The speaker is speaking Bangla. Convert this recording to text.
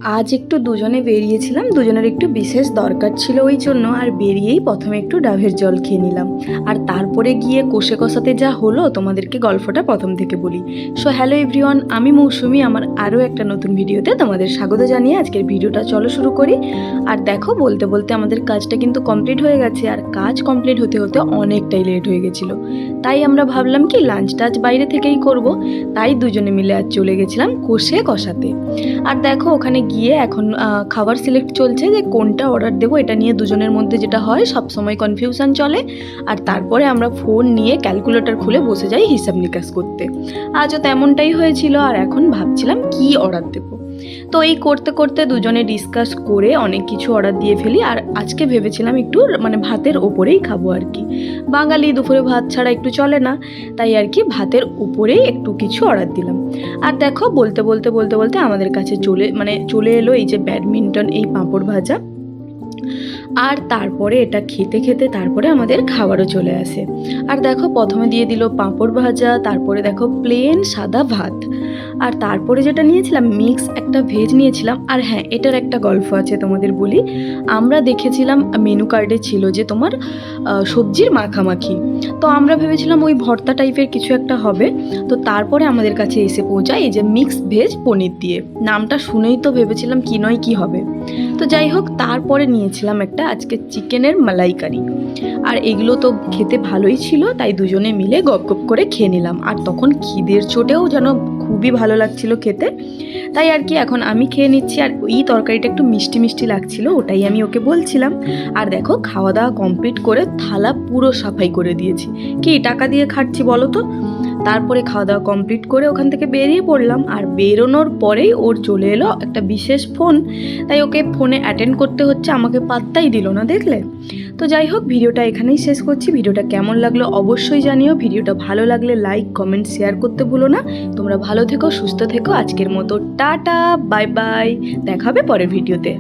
আজ একটু দুজনে বেরিয়েছিলাম, দুজনের একটু বিশেষ দরকার ছিল ওই জন্য। আর বেরিয়েই প্রথমে একটু ডাবের জল খেয়ে নিলাম, আর তারপরে গিয়ে কষে কষাতে যা হলো তোমাদেরকে গল্পটা প্রথম থেকে বলি। সো হ্যালো এভরিওয়ান, আমি মৌসুমি, আমার আরও একটা নতুন ভিডিওতে তোমাদের স্বাগত জানিয়ে আজকের ভিডিওটা চলো শুরু করি। আর দেখো, বলতে বলতে আমাদের কাজটা কিন্তু কমপ্লিট হয়ে গেছে, আর কাজ কমপ্লিট হতে হতে অনেকটাই লেট হয়ে গেছিলো। তাই আমরা ভাবলাম কি লাঞ্চটা আজ বাইরে থেকেই করব। তাই দুজনে মিলে আজ চলে গেছিলাম কষে কষাতে। আর দেখো, ওখানে গিয়ে এখন খাবার সিলেক্ট চলছে যে কোনটা অর্ডার দেবো, এটা নিয়ে দুজনের মধ্যে যেটা হয় সব সময় কনফিউশন চলে। আর তারপরে আমরা ফোন নিয়ে ক্যালকুলেটর খুলে বসে যাই হিসাব নিকাশ করতে। আজও তেমনটাই হয়েছিল, আর এখন ভাবছিলাম কি অর্ডার দেবো। তো এই করতে করতে দুজনে ডিসকাস করে অনেক কিছু অর্ডার দিয়ে ফেলি। আর আজকে ভেবেছিলাম একটু ভাতের ওপরেই খাবো আর কি। বাঙালি দুপুরে ভাত ছাড়া একটু চলে না, তাই আর কি ভাতের উপরেই একটু কিছু অর্ডার দিলাম। আর দেখো, বলতে বলতে আমাদের কাছে চলে এলো এই যে ব্যাডমিন্টন, এই পাঁপড় ভাজা। আর তারপরে এটা খেতে খেতে তারপরে আমাদের খাবারও চলে আসে। আর দেখো, প্রথমে দিয়ে দিল পাঁপড় ভাজা, তারপরে দেখো প্লেন সাদা ভাত, আর তারপরে যেটা নিয়েছিলাম মিক্স একটা ভেজ নিয়েছিলাম। আর হ্যাঁ, এটার একটা গল্প আছে তোমাদের বলি। আমরা দেখেছিলাম মেনু কার্ডে ছিল যে তোমার সবজির মাখামাখি, তো আমরা ভেবেছিলাম ওই ভর্তা টাইপের কিছু একটা হবে। তো তারপরে আমাদের কাছে এসে পৌঁছায় এই যে মিক্স ভেজ পনির দিয়ে। নামটা শুনেই তো ভেবেছিলাম কি নয় কি হবে। তো যাই হোক, তারপরে নিয়েছিলাম একটা আজকে চিকেনের মালাইকারি। আর এগুলো তো খেতে ভালোই ছিল, তাই দুজনে মিলে গপ গপ করে খেয়ে নিলাম। আর তখন খিদের চোটেও যেন খুবই ভালো লাগছিল খেতে, তাই আর কি এখন আমি খেয়ে নিচ্ছি। আর এই তরকারিটা একটু মিষ্টি মিষ্টি লাগছিল, ওটাই আমি ওকে বলছিলাম। আর দেখো, খাওয়া দাওয়া কমপ্লিট করে থালা পুরো সাফাই করে দিয়েছি। কি টাকা দিয়ে খাচ্ছি বলো তো। তারপরে খাওয়া দাওয়া কমপ্লিট করে ওখান থেকে বেরিয়ে পড়লাম। আর বেরোনোর পরেই ওর চলে এলো একটা বিশেষ ফোন, তাই ওকে ফোনে অ্যাটেন্ড করতে হচ্ছে, আমাকে পাত্তাই দিল না, দেখলে। তো যাই হোক, ভিডিওটা এখানেই শেষ করছি। ভিডিওটা কেমন লাগলো অবশ্যই জানিও। ভিডিওটা ভালো লাগলে লাইক কমেন্ট শেয়ার করতে ভুলো না। তোমরা ভালো থেকো, সুস্থ থেকো। আজকের মতো টাটা, বাই বাই, দেখা হবে পরের ভিডিওতে।